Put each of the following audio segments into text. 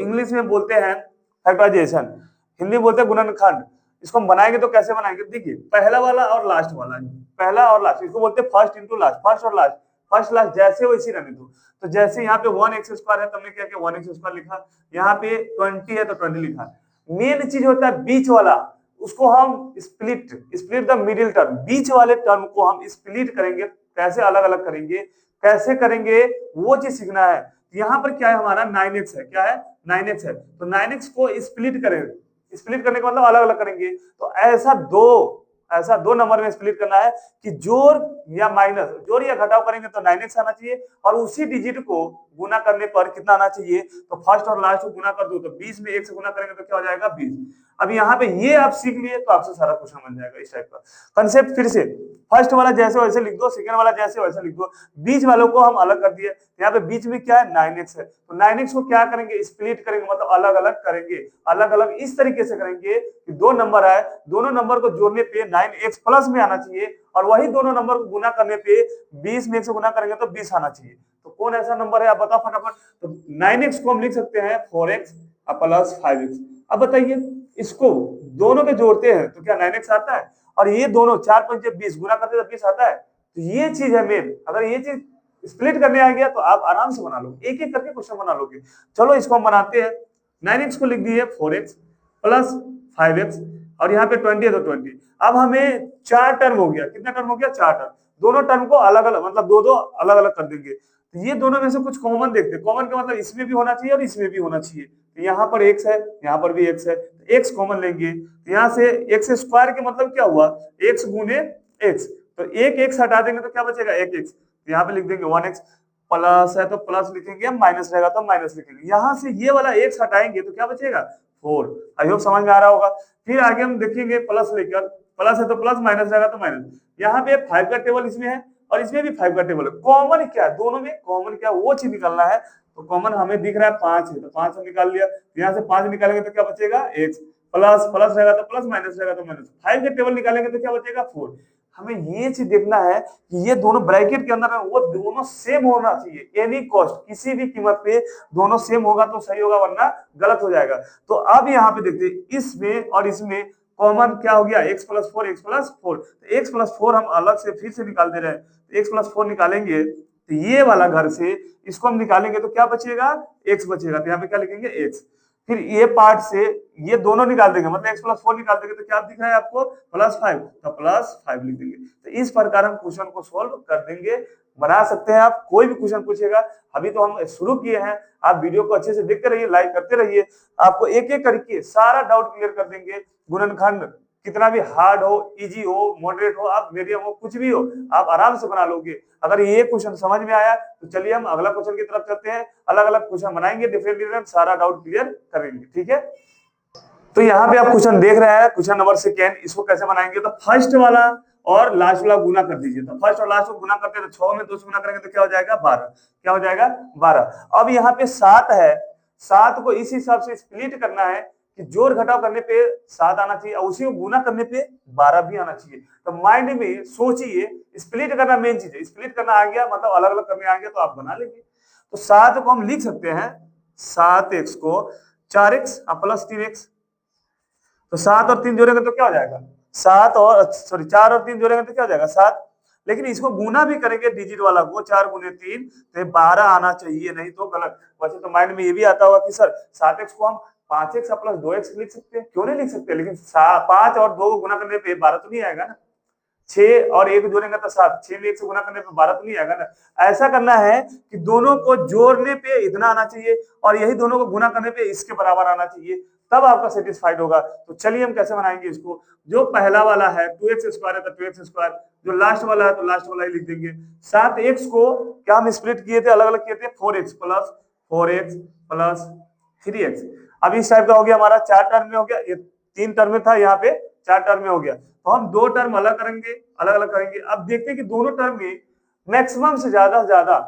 English में बोलते हैं फैक्टराइजेशन, हिंदी में बोलते हैं गुणनखंड। इसको हम बनाएंगे तो कैसे बनाएंगे, देखिए पहला वाला और लास्ट वाला, पहला और लास्ट, इसको बोलते हैं फर्स्ट इंटू लास्ट, फर्स्ट और लास्ट, फर्स्ट लास्ट जैसे वैसी रहने दो। तो जैसे यहाँ पे 1x² है, तुमने क्या किया 1x² लिखा, यहाँ पे 20 है तो 20 लिखा। मेन चीज होता है बीच वाला, उसको हम स्प्लिट द मिडिल टर्म, बीच वाले टर्म को हम स्प्लिट करेंगे। कैसे अलग अलग करेंगे, कैसे करेंगे वो चीज सीखना है। यहाँ पर क्या है हमारा 9x है, क्या है 9x है, तो 9x को स्प्लिट करेंगे, स्प्लिट करने का मतलब अलग अलग करेंगे। तो ऐसा दो नंबर में स्प्लिट करना है कि जोड़ या माइनस, जोड़ या घटाव करेंगे तो 9x आना चाहिए, और उसी डिजिट को गुना करने पर कितना आना चाहिए, तो फर्स्ट और लास्ट को गुना कर दो तो 20 में 1 से गुना करेंगे तो क्या हो जाएगा 20। अब यहाँ पे ये आप सीख लिए तो आपसे सारा क्वेश्चन बन जाएगा। इस टाइप का कंसेप्ट फिर से, फर्स्ट वाला जैसे वैसे लिख दो, सेकंड वाला जैसे वैसे लिख दो, बीच वालों को हम अलग कर दिए। यहाँ पे बीच में क्या है 9x है, तो 9x को क्या करेंगे स्प्लिट करेंगे, मतलब अलग अलग करेंगे। अलग अलग इस तरीके से करेंगे कि दो नंबर है, दोनों नंबर को जोड़ने पे 9x प्लस में आना चाहिए, और वही दोनों नंबर को गुना करने पे 20 में 1 से गुना करेंगे तो 20 आना चाहिए। तो कौन ऐसा नंबर है आप बताओ फटाफट। तो 9x को हम लिख सकते हैं 4x प्लस 5x। अब बताइए इसको दोनों के जोड़ते हैं तो क्या 9x आता है, और ये दोनों 4 5 20 गुना करते तो 20 आता है। तो ये चीज है मेन, अगर ये चीज स्प्लिट करने आ गया तो आप आराम से बना लोगे, एक एक करके क्वेश्चन बना लोगे। चलो इसको हम बनाते हैं। 9x को लिख दिए 4x प्लस 5x, और यहाँ पे 20 है तो 20। अब हमें 4 टर्म हो गया, कितना टर्म हो गया 4 टर्म, दोनों टर्म को अलग अलग मतलब दो दो अलग अलग कर देंगे। तो ये दोनों में से कुछ कॉमन देखते हैं, कॉमन का मतलब इसमें भी होना चाहिए और इसमें भी होना चाहिए। तो यहाँ पर x है, यहाँ पर भी x है, तो x कॉमन लेंगे। तो यहाँ से x² के मतलब क्या हुआ, x गुने x, तो एक x हटा देंगे तो क्या बचेगा 1x। तो यहाँ पे लिख देंगे 1x, प्लस है तो प्लस लिखेंगे, माइनस रहेगा तो माइनस लिखेंगे। यहाँ से ये वाला x हटाएंगे तो क्या बचेगा 4। आई होप समझ में आ रहा होगा। फिर आगे हम देखेंगे प्लस लेकर, प्लस है तो प्लस, माइनस रहेगा तो माइनस। यहाँ पे 5 का टेबल इसमें है और इसमें भी 5 का टेबल है। कॉमन क्या है दोनों में, कॉमन क्या वो चीज निकालना है। तो कॉमन हमें दिख रहा है 5 है, तो 5 हम निकाल लिया। यहाँ से 5 निकालेंगे तो क्या बचेगा x, प्लस प्लस रहेगा तो प्लस, माइनस रहेगा तो माइनस। 5 के टेबल निकालेंगे तो क्या बचेगा 4। हमें ये चीज देखना है कि ये दोनों ब्रैकेट के अंदर है वो दोनों सेम होना चाहिए, एनी कॉस्ट, किसी भी कीमत पे दोनों सेम होगा तो सही होगा, वरना गलत हो जाएगा। तो अब यहाँ पे देखते हैं इसमें और इसमें कॉमन क्या हो गया x प्लस 4, x प्लस 4। तो x प्लस 4 हम अलग से फिर से निकाल दे रहे हैं, तो x प्लस 4 निकालेंगे तो ये वाला घर से इसको हम निकालेंगे तो क्या बचेगा x बचेगा। तो यहाँ पे क्या लिखेंगे x, फिर ये पार्ट से ये दोनों निकाल देंगे, मतलब x प्लस 4 निकाल देंगे तो क्या दिख रहा है आपको प्लस 5, तो प्लस 5 लिख देंगे। तो इस प्रकार हम क्वेश्चन को सॉल्व कर देंगे, बना सकते हैं आप। कोई भी क्वेश्चन पूछेगा, अभी तो हम शुरू किए हैं, आप वीडियो को अच्छे से देखते रहिए, लाइक करते रहिए, आपको एक एक करके सारा डाउट क्लियर कर देंगे। गुणनखंड कितना भी हार्ड हो, इजी हो, मॉडरेट हो, आप मीडियम हो, कुछ भी हो, आप आराम से बना लोगे। अगर ये क्वेश्चन समझ में आया तो चलिए हम अगला क्वेश्चन की तरफ चलते हैं। अलग अलग क्वेश्चन बनाएंगे, डिफरेंट सारा डाउट क्लियर करेंगे, ठीक है। तो यहाँ पे आप क्वेश्चन देख रहे हैं, क्वेश्चन नंबर 2, इसको कैसे बनाएंगे। तो फर्स्ट वाला और लास्ट वाला गुना कर दीजिए। तो फर्स्ट और लास्ट को गुना करते हैं तो 6 में 2 से गुना करेंगे तो क्या हो जाएगा 12, क्या हो जाएगा 12। अब यहाँ पे 7 है, 7 को इस हिसाब से स्प्लिट करना है कि जोड़ घटाव करने पे 7 आना चाहिए और उसी को गुना करने पे 12 भी आना चाहिए। तो माइंड में सोचिए, स्प्लिट करना मेन चीज है, स्प्लिट करना आ गया मतलब अलग अलग करने आ गया तो आप बना लेंगे। तो 7 को हम लिख सकते हैं 7x को 4x प्लस 3x। तो 7 और 3 जोड़ेंगे तो क्या हो जाएगा 4 और 3 जोड़ेंगे तो क्या हो जाएगा 7। लेकिन इसको गुना भी करेंगे डिजिट वाला को, 4 गुने 3 तो 12 आना चाहिए, नहीं तो गलत। वैसे तो माइंड में ये भी आता होगा कि सर 7x को हम 5x प्लस 2x लिख सकते हैं, क्यों नहीं लिख सकते, लेकिन 5 और 2 को गुना करने पे 12 तो नहीं आएगा ना। 6 और 1 जोड़ेंगे तो 7, 6 में 1 से गुना करने पे 12 तो नहीं आएगा ना। ऐसा करना है कि दोनों को जोड़ने पे इतना आना चाहिए और यही दोनों को गुना करने पे इसके बराबर आना चाहिए, तब आपका सेटिस्फाइड होगा। तो चलिए हम कैसे बनाएंगे इसको। जो पहला वाला है 2x² है तो 2x², जो लास्ट वाला है तो लास्ट वाला ही लिख देंगे। 7x को क्या हम स्प्लिट किए थे, अलग अलग किए थे, 4x प्लस 3x। अब इस टाइप का हो गया हमारा 4 टर्म में हो गया, ये 3 टर्म में था, यहाँ पे 4 टर्म में हो गया। तो हम 2 टर्म अलग करेंगे, अलग अलग करेंगे। अब देखते हैं कि दोनों टर्म में मैक्सिमम से ज्यादा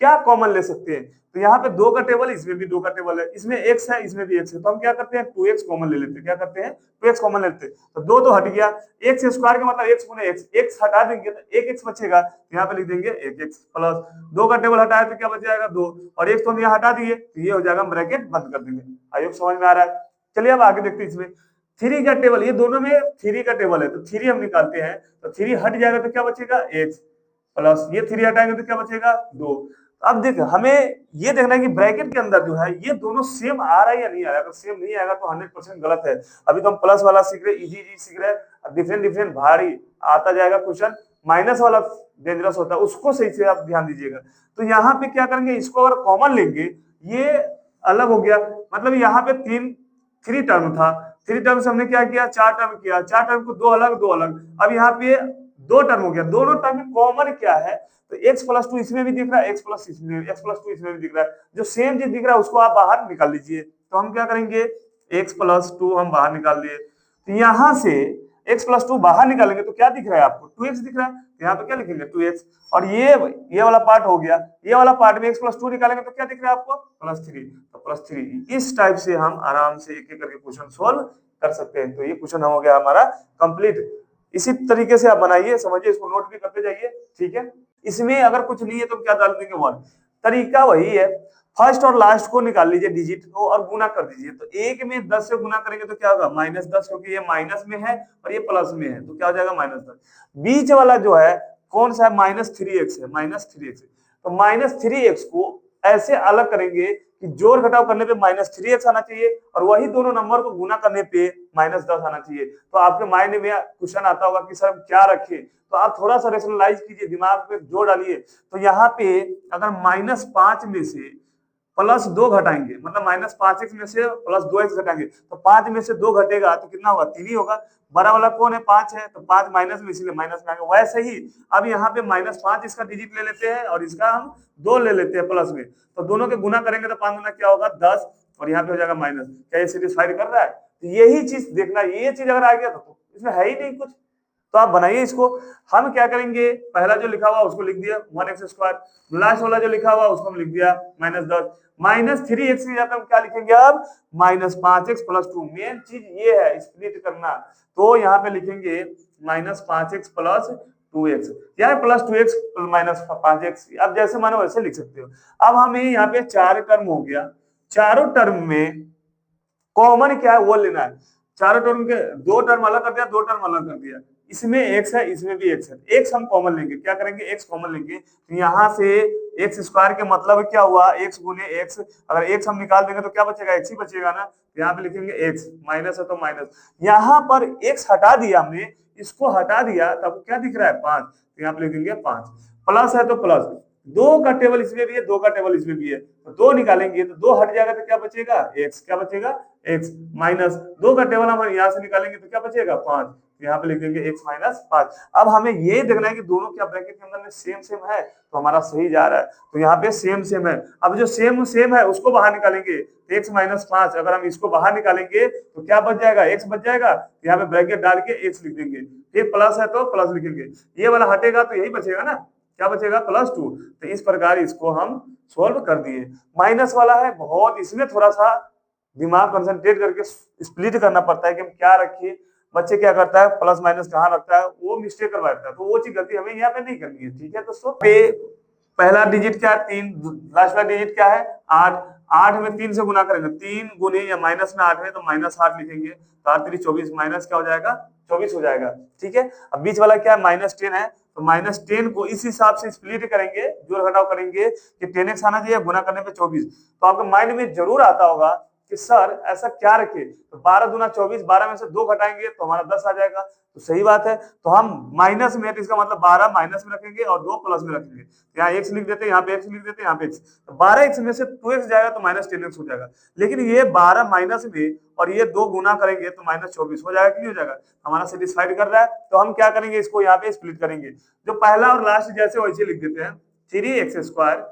क्या कॉमन ले सकते हैं? तो यहाँ पे 2 का टेबल, इसमें भी 2 का टेबल है, इसमें x है, इसमें भी x है, तो हम क्या करते हैं 2x कॉमन ले लेते हैं। क्या करते हैं 2x कॉमन लेते हैं, तो 2 तो हट गया, x स्क्वायर का मतलब x गुने x हटा देंगे तो 1x बचेगा, यहाँ पे लिख देंगे 1x प्लस 2 का टेबल हटाया तो क्या बच जाएगा 2, और x तो हम यहाँ हटा दिए तो ये हो जाएगा, ब्रैकेट बंद कर देंगे। आई होप समझ में आ रहा है। चलिए अब आगे देखते हैं इसमें 3 का टेबल, ये दोनों में 3 का टेबल है तो 3 हम निकालते हैं, तो 3 हट जाएगा तो क्या बचेगा x प्लस ये 3 हटाएंगे तो क्या बचेगा 2। अब देख हमें ये देखना है कि ब्रैकेट के अंदर जो है ये दोनों सेम आ रहा है या नहीं आ रहा है। अगर सेम नहीं आएगा तो 100% गलत है। अभी तो हम प्लस वाला सीख रहे, इजी इजी सीख रहे हैं, डिफरेंट डिफरेंट भारी आता जाएगा क्वेश्चन, माइनस वाला डेंजरस होता है, उसको सही से आप ध्यान दीजिएगा। तो यहाँ पे क्या करेंगे, इसको अगर कॉमन लेंगे, ये अलग हो गया, मतलब यहाँ पे 3 टर्म था, 3 टर्म से हमने क्या किया 4 टर्म किया, 4 टर्म को 2 अलग 2 अलग, अब यहाँ पे 2 टर्म हो गया, दोनों टर्म में कॉमन क्या है, तो x प्लस 2 इसमें भी दिख रहा है, x प्लस 2 इसमें भी दिख रहा है, जो सेम चीज दिख रहा है उसको आप बाहर निकाल लीजिए। तो हम क्या करेंगे x प्लस 2 हम बाहर निकाल लिए, तो यहाँ से x प्लस 2 बाहर निकालेंगे तो क्या दिख रहा है आपको 2x दिख रहा है, तो यहाँ पे क्या लिखेंगे 2x, और ये वाला पार्ट हो गया, ये वाला पार्ट में x प्लस 2 निकालेंगे तो क्या दिख रहा है आपको +3, तो +3। इस टाइप से हम आराम से एक एक करके क्वेश्चन सोल्व कर सकते हैं। तो ये क्वेश्चन हो गया हमारा कंप्लीट। इसी तरीके से आप बनाइए, समझिए, इसको नोट भी करते जाइए, ठीक है। इसमें अगर कुछ नहीं है तो क्या डाल देंगे 1, तरीका वही है, फर्स्ट और लास्ट को निकाल लीजिए डिजिट को और गुना कर दीजिए, तो 1 में 10 से गुना करेंगे तो क्या होगा -10, क्योंकि ये माइनस में है और ये प्लस में है तो क्या हो जाएगा -10। बीच वाला जो है कौन सा है -3x है, -3x है, तो -3x को ऐसे अलग करेंगे कि जोड़ घटाव करने पे -3x आना चाहिए और वही दोनों नंबर को गुना करने पे -10 आना चाहिए। तो आपके माइंड में क्वेश्चन आता होगा कि सर क्या रखे, तो आप थोड़ा सा रेशनलाइज कीजिए, दिमाग पे जोड़ डालिए। तो यहाँ पे अगर -5 में से +2 घटाएंगे, मतलब -5x में से +2x घटाएंगे, तो 5 में से 2 घटेगा तो कितना होगा 3 ही होगा। बड़ा वाला कौन है 5 है, तो 5 माइनस में, इसीलिए माइनस में आएगा। वैसे ही अब यहाँ पे -5 इसका डिजिट ले लेते हैं और इसका हम 2 ले लेते हैं प्लस में, तो दोनों के गुना करेंगे तो 5 गुना क्या होगा 10 और यहाँ पे हो जाएगा माइनस। क्या ये सेटिस्फाइड कर रहा है? तो यही चीज देखना, ये चीज अगर आ गया तो इसमें है ही नहीं कुछ, तो आप बनाइए इसको। हम क्या करेंगे, पहला जो लिखा हुआ उसको लिख दिया 1x², लास्ट वाला जो लिखा हुआ उसको हम लिख दिया -10, -3x की जगह हम क्या लिखेंगे अब -5x + 2। मेन चीज ये है स्प्लिट करना, तो यहाँ पे लिखेंगे -5x + 2x या +2x -5x, अब जैसे मानो वैसे लिख सकते हो। अब हमें यहाँ पे 4 टर्म हो गया, चारों टर्म में कॉमन क्या है वो लेना है। चारों टर्म के 2 टर्म अलग कर दिया, 2 टर्म अलग कर दिया, इसमें x है इसमें भी x है, x हम कॉमन लेंगे, क्या करेंगे x कॉमन लेंगे, तो यहाँ से x² के मतलब क्या हुआ x गुने x, अगर x हम निकाल देंगे तो क्या बचेगा x ही बचेगा ना, तो यहाँ पे लिखेंगे x, माइनस है तो माइनस, यहाँ पर x हटा दिया हमने, इसको हटा दिया तब क्या दिख रहा है 5, तो यहाँ पे लिख देंगे 5, प्लस है तो प्लस, 2 का टेबल इसमें भी है 2 का टेबल इसमें भी है, तो 2 निकालेंगे तो 2 हट जाएगा तो क्या बचेगा x, क्या बचेगा x, माइनस 2 का टेबल हम यहाँ से निकालेंगे तो क्या बचेगा 5, तो यहाँ पे लिख देंगे x - 5। अब हमें ये देखना है कि दोनों क्या ब्रैकेट के अंदर में सेम सेम है, तो हमारा सही जा रहा है, तो यहाँ पे सेम सेम है। अब जो सेम सेम है उसको बाहर निकालेंगे, x - 5, अगर हम इसको बाहर निकालेंगे तो क्या बच जाएगा x बच जाएगा, तो यहाँ पे ब्रैकेट डाल के x लिख देंगे, फिर प्लस है तो प्लस लिखेंगे, ये वाला हटेगा तो यही बचेगा ना, क्या बचेगा +2। तो इस प्रकार इसको हम सोल्व कर दिए। माइनस वाला है बहुत, इसमें थोड़ा सा दिमाग कंसंट्रेट करके स्प्लिट करना पड़ता है कि हम क्या रखिए, बच्चे क्या करता है प्लस माइनस कहाँ रखता है वो मिस्टेक करवा देता है, तो वो चीज गलती हमें यहाँ पे नहीं करनी है, ठीक है दोस्तों। पे पहला डिजिट क्या है 3, लास्ट वाला डिजिट क्या है 8, 8 में 3 से गुना करेंगे, 3 गुने या माइनस में 8 है तो -8 लिखेंगे, तो 8 3 24, माइनस क्या हो जाएगा 24 हो जाएगा, ठीक है। अब बीच वाला क्या है -10 है, तो -10 को इस हिसाब से स्प्लिट करेंगे, जोड़ घटाव करेंगे कि 10x आना चाहिए, गुना करने पे 24। तो आपके माइंड में जरूर आता होगा कि सर ऐसा क्या रखे, तो 12 दूना 24, 12 में से 2 घटाएंगे तो हमारा 10 आ जाएगा, तो सही बात है। तो हम माइनस में, तो इसका मतलब 12 माइनस में रखेंगे और 2 प्लस में रखेंगे, तो यहाँ x लिख देते हैं, यहाँ पे x लिख देते हैं, यहाँ पे x, तो 12x में से 2x जाएगा तो -10x हो जाएगा, लेकिन ये 12 माइनस में और ये 2 गुना करेंगे तो -24 हो जाएगा कि नहीं हो जाएगा, हमारा सेटिस्फाइड कर रहा है। तो हम क्या करेंगे, इसको यहाँ पे स्प्लिट करेंगे, जो पहला और लास्ट जैसे वैसे लिख देते हैं, 3x²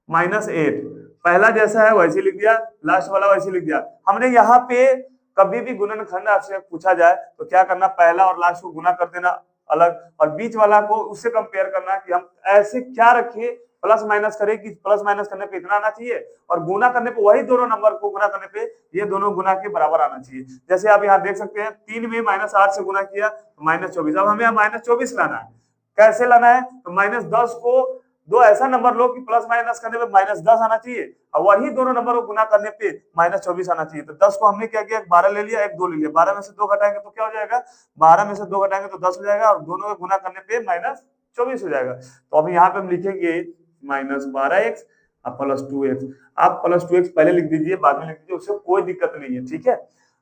-8, पहला जैसा है वैसे लिख दिया, लास्ट वाला वैसे लिख दिया। हमने यहाँ पे कभी भी गुणनखंड आपसे पूछा जाए तो क्या करना, पहला और लास्ट को गुना कर देना अलग, और बीच वाला को उससे कंपेयर करना कि हम ऐसे क्या रखिए प्लस माइनस करे कि प्लस माइनस करने पे इतना आना चाहिए और गुना करने पे वही दोनों नंबर को गुना करने पे ये दोनों गुना के बराबर आना चाहिए। जैसे आप यहाँ देख सकते हैं 3 में -8 से गुना किया तो -24। अब हमें यहाँ -24 लाना है। कैसे लाना है? तो -10 को दो ऐसा नंबर लो कि प्लस माइनस करने पे -10 आना चाहिए और वही दोनों नंबर को गुना करने पे -24 आना चाहिए। तो 10 को हमने क्या किया, 12 ले लिया, एक 2 ले लिया। 12 में से 2 घटाएंगे तो क्या हो जाएगा? 12 में से 2 घटाएंगे तो 10 हो जाएगा और दोनों को गुना करने पे -24 हो जाएगा। तो अभी यहाँ पे हम लिखेंगे -12x और +2x। आप +2x पहले लिख दीजिए, बाद में लिख दीजिए, उससे कोई दिक्कत नहीं है, ठीक है।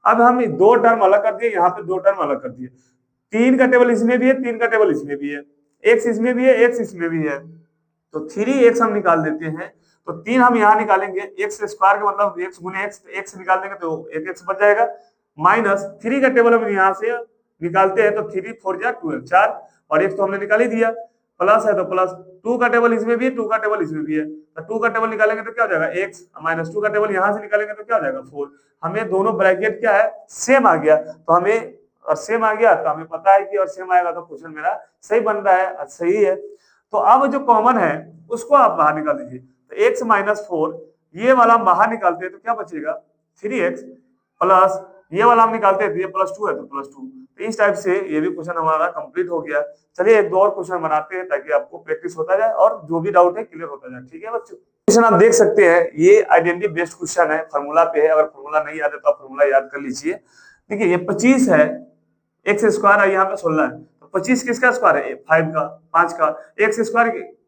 अब हम 2 टर्म अलग कर दिए, यहाँ पे 2 टर्म अलग कर दिए। 3 का टेबल इसमें भी है, 3 का टेबल इसमें भी है, x इसमें भी है, x इसमें भी है, तो 3x हम निकाल देते हैं। तो 3 हम यहाँ निकालेंगे, x स्क्वायर का मतलब x गुने x निकाल देंगे तो 1x बच जाएगा। -3 का टेबल हम यहाँ से निकालते हैं तो 3 4 जा 12 4 और x तो हमने निकाल ही दिया। प्लस है तो प्लस 2 का टेबल इसमें भी है, 2 का टेबल इसमें भी है, तो 2 का टेबल निकालेंगे तो क्या हो जाएगा x, -2 का टेबल यहाँ से निकालेंगे तो क्या हो जाएगा 4। हमें दोनों ब्रैकेट क्या है, सेम आ गया, तो हमें और सेम आ गया तो हमें पता है कि और सेम आएगा तो क्वेश्चन मेरा सही बन रहा है, सही है। तो अब जो कॉमन है उसको आप बाहर निकाल दीजिए, तो x -4 ये वाला हम बाहर निकालते हैं तो क्या बचेगा 3x प्लस ये वाला हम निकालते हैं तो ये +2 है तो +2। तो इस टाइप से ये भी क्वेश्चन हमारा कंप्लीट हो गया। चलिए एक दो और क्वेश्चन बनाते हैं ताकि आपको प्रैक्टिस होता जाए और जो भी डाउट है क्लियर होता जाए, ठीक है बच्चों। क्वेश्चन आप देख सकते हैं, ये आइडेंटिटी बेस्ड क्वेश्चन है, फार्मूला पे है। अगर फार्मूला नहीं याद है तो आप फार्मूला याद कर लीजिए। देखिए ये 25 है, x स्क्वायर है, यहाँ पे 16 है, तो 25 किसका स्क्वायर है? 5 का, 5 का। x स्क्वायर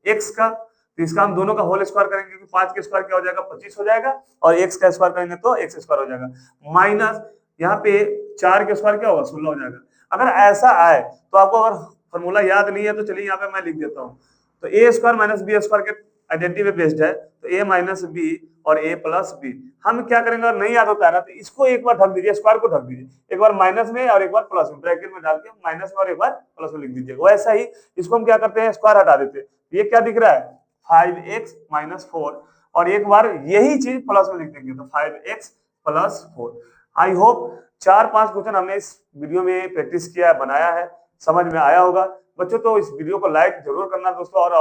x का, तो इसका हम दोनों का होल स्क्वायर करेंगे क्योंकि 5 का स्क्वायर क्या हो जाएगा 25 हो जाएगा और x का स्क्वायर करेंगे तो x स्क्वायर हो जाएगा। माइनस यहाँ पे 4 का स्क्वायर क्या होगा 16 हो जाएगा। अगर ऐसा आए तो आपको अगर फॉर्मूला याद नहीं है तो चलिए यहाँ पे मैं लिख देता हूँ। तो a square minus B square के आइडेंटिटी पे बेस्ड है, तो a माइनस बी और a प्लस बी। हम क्या करेंगे, अगर नहीं याद होता है ना तो इसको एक बार ढक दीजिए, स्क्वायर को ढक दीजिए, एक बार माइनस में और एक बार प्लस में, ब्रैकेट में डाल के माइनस में और एक बार प्लस में लिख दीजिए। वैसा ही इसको हम क्या करते हैं, स्क्वायर हटा देते हैं। ये क्या दिख रहा है 5x - 4 और एक बार यही चीज प्लस में लिख देंगे तो 5x + 4। आई होप 4-5 क्वेश्चन हमने इस वीडियो में प्रैक्टिस किया है, बनाया है, समझ में आया होगा बच्चों। तो इस वीडियो को लाइक जरूर करना दोस्तों और